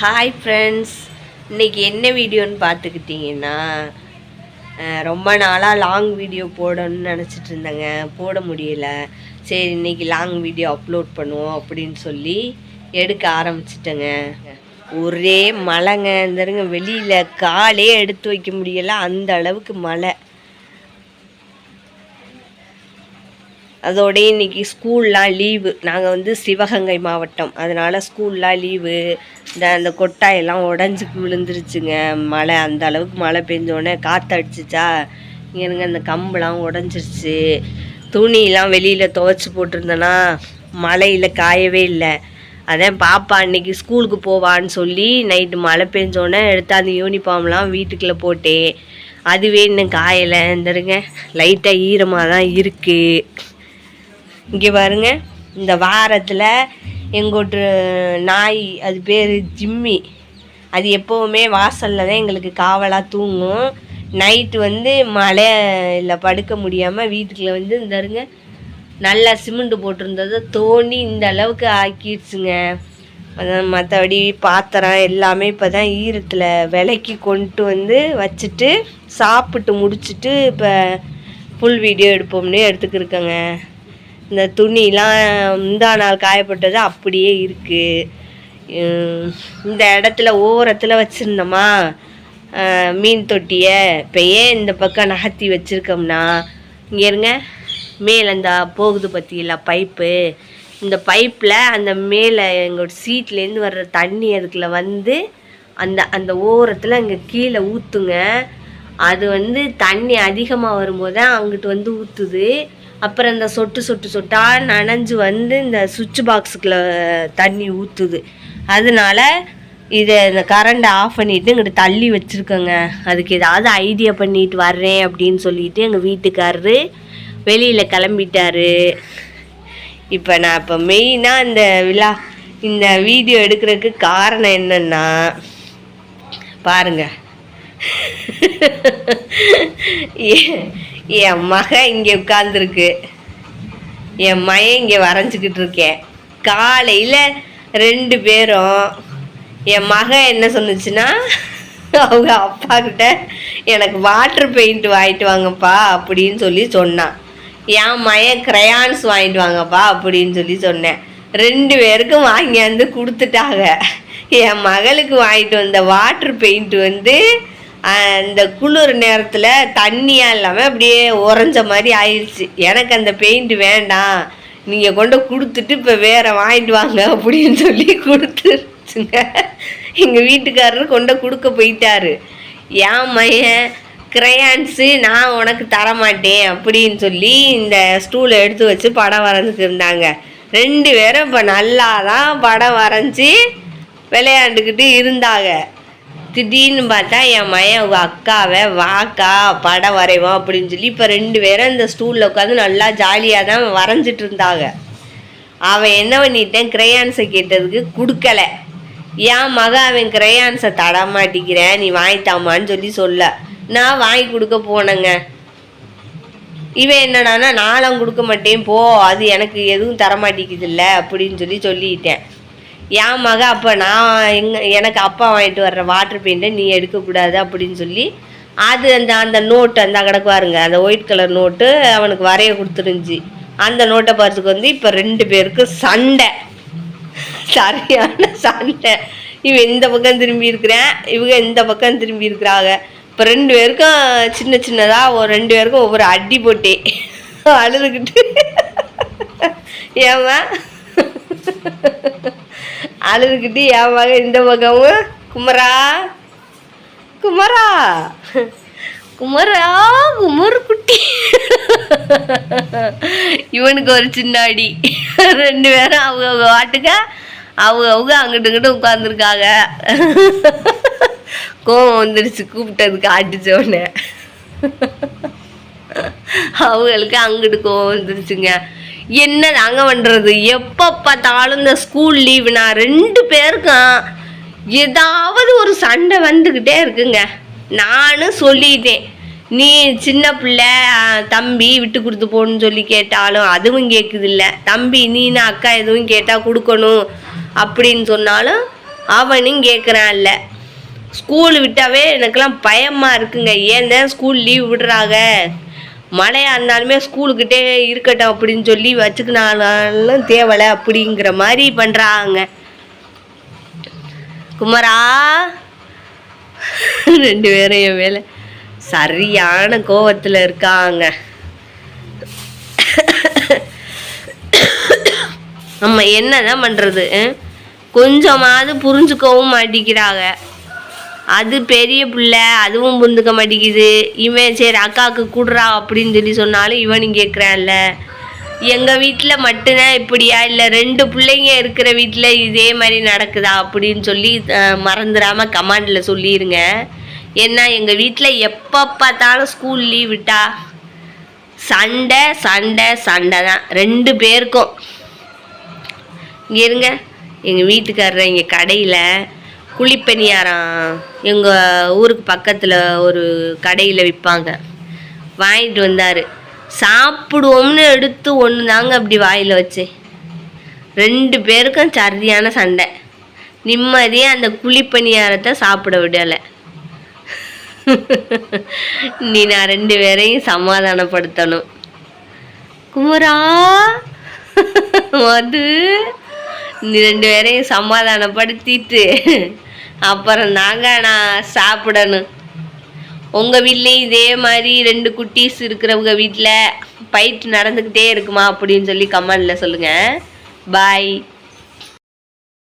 Hi friends, இன்றைக்கி என்ன வீடியோன்னு பார்த்துக்கிட்டிங்கன்னா, ரொம்ப நாளாக லாங் வீடியோ போடணும்னு நினச்சிட்டு இருந்தேங்க. போட முடியலை. சரி, இன்றைக்கி லாங் வீடியோ அப்லோட் பண்ணுவோம் அப்படின்னு சொல்லி எடுக்க ஆரம்பிச்சிட்டேங்க. ஒரே மழைங்க. இந்தருங்க வெளியில் காலே எடுத்து வைக்க முடியலை, அந்த அளவுக்கு மழை. அதோடய இன்றைக்கி ஸ்கூல்லாம் லீவு. நாங்கள் சிவகங்கை மாவட்டம், அதனால் ஸ்கூல்லாம் லீவு. அந்த கொட்டாயெல்லாம் உடஞ்சி விழுந்துருச்சுங்க. மழை அந்த அளவுக்கு மழை பெஞ்சோடனே காற்று அடிச்சிச்சா, இங்கே அந்த கம்பெலாம் உடஞ்சிருச்சு. துணியெலாம் வெளியில் துவைச்சி போட்டிருந்தேன்னா மழையில் காயவே இல்லை. அதான் பாப்பா அன்றைக்கி ஸ்கூலுக்கு போவான்னு சொல்லி நைட்டு மழை பெஞ்சோடனே எடுத்து அந்த யூனிஃபார்ம்லாம் வீட்டுக்குள்ளே போட்டேன். அதுவே இன்னும் காயலை. இருந்துருங்க லைட்டாக ஈரமாக தான் இருக்குது. இங்கே பாருங்க, இந்த வாரத்தில் எங்கோட்டு நாய், அது பேர் ஜிம்மி, அது எப்போவுமே வாசலில் தான் எங்களுக்கு காவலாக தூங்கும். நைட்டு மழையில் படுக்க முடியாமல் வீட்டுக்குள்ளே இந்தருங்க நல்லா சிமெண்ட் போட்டிருந்தது தோண்டி இந்த அளவுக்கு ஆக்கிடுச்சுங்க. மற்றபடி பாத்திரம் எல்லாமே இப்போ தான் ஈரத்தில் விலைக்கு கொண்டு வச்சுட்டு சாப்பிட்டு முடிச்சுட்டு இப்போ ஃபுல் வீடியோ எடுப்போம்னே எடுத்துக்கிருக்கேங்க. இந்த துணிலாம் முந்தா நாள் காயப்பட்டது அப்படியே இருக்குது. இந்த இடத்துல ஓரத்தில் வச்சுருந்தோமா மீன் தொட்டியை, இப்போ ஏன் இந்த பக்கம் நகர்த்தி வச்சுருக்கோம்னா, இங்கே இருங்க மேலே இந்த போகுது பற்றியில்ல பைப்பு, இந்த பைப்பில் அந்த மேலே எங்களோட சீட்லேருந்து வர்ற தண்ணி அதுக்குள்ளே அந்த அந்த ஓரத்தில் இங்கே கீழே ஊற்றுங்க. அது தண்ணி அதிகமாக வரும்போது தான் அங்கிட்டு ஊற்றுது. அப்புறம் இந்த சொட்டு சொட்டு சொட்டாக நனைஞ்சு இந்த சுவிட்ச் பாக்ஸுக்குள்ளே தண்ணி ஊற்றுது. அதனால இதை இந்த கரண்ட்டை ஆஃப் பண்ணிவிட்டு இங்கிட்ட தள்ளி வச்சுருக்கோங்க. அதுக்கு ஏதாவது ஐடியா பண்ணிட்டு வர்றேன் அப்படின்னு சொல்லிட்டு எங்கள் வீட்டுக்காரரு வெளியில் கிளம்பிட்டார். இப்போ நான் மெயினாக இந்த வீடியோ எடுக்கிறதுக்கு காரணம் என்னென்னா பாருங்கள், என் மகன் இங்கே உட்காந்துருக்கு, என் மகன் இங்கே வரைஞ்சிக்கிட்டு இருக்கேன். காலையில் 2 பேரும் என் மகன் என்ன சொன்னுச்சுன்னா, அவங்க அப்பா கிட்ட எனக்கு வாட்டர் பெயிண்ட் வாங்கிட்டு வாங்கப்பா அப்படின்னு சொல்லி சொன்னான். என் மகன் கிரையான்ஸ் வாங்கிட்டு வாங்கப்பா அப்படின்னு சொல்லி சொன்னேன். 2 பேருக்கும் வாங்கியாந்து கொடுத்துட்டாங்க. என் மகளுக்கு வாங்கிட்டு வந்த வாட்டர் பெயிண்ட் அந்த குளிர் நேரத்தில் தண்ணியாக இல்லாமல் அப்படியே உறைஞ்ச மாதிரி ஆயிடுச்சு. எனக்கு அந்த பெயிண்ட் வேண்டாம், நீங்கள் கொண்டு கொடுத்துட்டு இப்போ வேறு வாங்கிட்டு வாங்க அப்படின்னு சொல்லி கொடுத்துருச்சுங்க. எங்கள் வீட்டுக்காரர் கொண்டு கொடுக்க போயிட்டாரு. என் மையன் கிரையான்ஸு நான் உனக்கு தரமாட்டேன் அப்படின்னு சொல்லி இந்த ஸ்டூலை எடுத்து வச்சு படம் வரைஞ்சிட்டு இருந்தாங்க. 2 பேரும் இப்போ நல்லா தான் படம் வரைஞ்சி விளையாண்டுக்கிட்டு இருந்தாங்க. திடீர்னு பார்த்தா என் மகன் அவங்க அக்காவை வாக்கா படம் வரைவோம் அப்படின்னு சொல்லி இப்போ 2 பேரும் இந்த ஸ்டூலில் உட்காந்து நல்லா ஜாலியாக தான் வரைஞ்சிட்டு இருந்தாங்க. அவன் என்ன பண்ணிட்டேன், கிரையான்ஸை கேட்டதுக்கு கொடுக்கலை. என் மகன் அவன் கிரையான்ஸை தடமாட்டிக்கிறேன், நீ வாங்கித்தாமான்னு சொல்ல நான் வாங்கி கொடுக்க போனேங்க. இவன் என்னடானா நானும் கொடுக்க மாட்டேன் போ, அது எனக்கு எதுவும் தரமாட்டிக்குது இல்லை அப்படின்னு சொல்லிட்டேன். என் மக அப்போ நான் எனக்கு அப்பா வாங்கிட்டு வர்ற வாட்டர் பெயிண்ட்டை நீ எடுக்கக்கூடாது அப்படின்னு சொல்லி அது அந்த நோட்டு அந்த கிடக்குவாருங்க, அந்த ஒயிட் கலர் நோட்டு அவனுக்கு வரைய கொடுத்துருந்துச்சி. அந்த நோட்டை பார்த்துக்கு இப்போ 2 பேருக்கு சண்டை, சரியான சண்டை. இவன் இந்த பக்கம் திரும்பி இருக்கிறேன், இவங்க இந்த பக்கம் திரும்பி இருக்கிறாங்க. இப்போ 2 பேருக்கும் சின்ன சின்னதாக 2 பேருக்கும் ஒவ்வொரு அடி போட்டே அழுதுகிட்டு ஏமா அழுதுகிட்டு என் மகன் இந்த பக்கமும் குமரா குமரா குமரா குமர் குட்டி இவனுக்கு ஒரு சின்ன அடி. 2 பேரும் அவங்க வாட்டுக்க அவங்க அங்கிட்டு இங்கிட்ட உட்காந்துருக்காங்க. கோவம் வந்துருச்சு கூப்பிட்டதுக்கு அடிச்சோடனே. அவங்களுக்கு அங்கிட்டு கோவம் வந்துருச்சுங்க. என்ன தாங்க பண்ணுறது, எப்போ பார்த்தாலும் இந்த ஸ்கூல் லீவுனா 2 பேருக்கும் ஏதாவது ஒரு சண்டை வந்துக்கிட்டே இருக்குங்க. நானும் சொல்லிட்டேன், நீ சின்ன பிள்ளை தம்பி விட்டு கொடுத்து போகணுன்னு சொல்லி கேட்டாலும் அதுவும் கேட்குதில்ல, தம்பி நீனு அக்கா எதுவும் கேட்டால் கொடுக்கணும் அப்படின்னு சொன்னாலும் அவனும் கேட்குறான்ல. ஸ்கூல் விட்டாவே எனக்கெல்லாம் பயமாக இருக்குங்க. ஏன் தான் ஸ்கூல் லீவ் விடுறாங்க, மழையாக இருந்தாலுமே ஸ்கூலுக்கிட்டே இருக்கட்டும் அப்படின்னு சொல்லி வச்சுக்கினாலும் தேவலை அப்படிங்கிற மாதிரி பண்ணுறாங்க. குமரா 2 பேரும் என் வேலை சரியான கோவத்தில் இருக்காங்க. நம்ம என்னதான் பண்ணுறது, கொஞ்சமாவது புரிஞ்சுக்கவும் மாட்டேங்கிறாங்க. அது பெரிய பிள்ளை, அதுவும் புரிஞ்சுக்க மாட்டேங்குது. இவன் சரி அக்காவுக்கு கூடுறா அப்படின்னு சொல்லி சொன்னாலும் இவனும் கேட்குறான்ல. எங்கள் வீட்டில் மட்டும்தான் இப்படியா, இல்லை 2 பிள்ளைங்க இருக்கிற வீட்டில் இதே மாதிரி நடக்குதா அப்படின்னு சொல்லி மறந்துடாமல் கமாண்டில் சொல்லிடுங்க. ஏன்னா எங்கள் வீட்டில் எப்போ பார்த்தாலும் ஸ்கூல் லீவ் விட்டா சண்டை சண்டை சண்டை தான் 2 பேருக்கும். இங்கே இருங்க, எங்கள் வீட்டுக்காரர் இங்கே கடையில் குழிப்பணியாரம் எங்கள் ஊருக்கு பக்கத்தில் ஒரு கடையில் விற்பாங்க, வாங்கிட்டு வந்தார். சாப்பிடுவோம்னு எடுத்து ஒன்று தாங்க அப்படி வாயில் வச்சேன். 2 பேருக்கும் சரியான சண்டை. நிம்மதியாக அந்த குழிப்பணியாரத்தை சாப்பிட விடலை. நீ நான் 2 பேரையும் சமாதானப்படுத்தணும். குமரா மது, நீ 2 பேரையும் சமாதானப்படுத்திட்டு அப்புறம் தாங்க நான் சாப்பிடணும். உங்கள் வீட்லேயும் இதே மாதிரி 2 குட்டீஸ் இருக்கிறவங்க வீட்டில் ஃபைட் நடந்துக்கிட்டே இருக்குமா அப்படின்னு சொல்லி கமெண்டில் சொல்லுங்கள். பாய்.